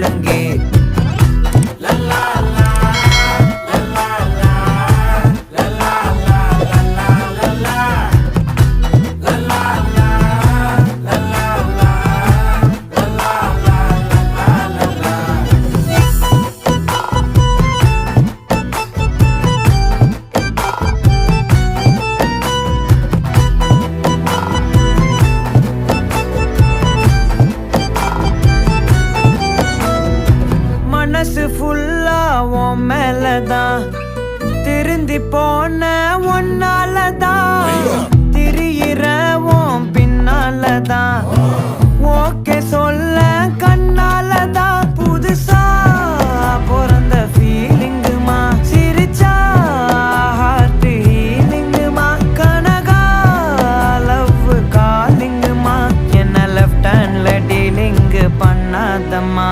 முழங்கே. மனசு ஃபுல்லா உன் மேலதான், திருந்தி போன ஒன்னாலதான், திரியிற உன் பின்னாலதான், ஓகே சொல்ல கண்ணாலதான். புதுசா பிறந்த ஃபீலிங்குமா, சிரிச்சா ஹார்ட் ஹீலிங்குமா, கனகா லவ் காலிங்குமா, என்ன லெஃப்ட் ஹேண்ட்ல டீலிங் பண்ணாதம்மா.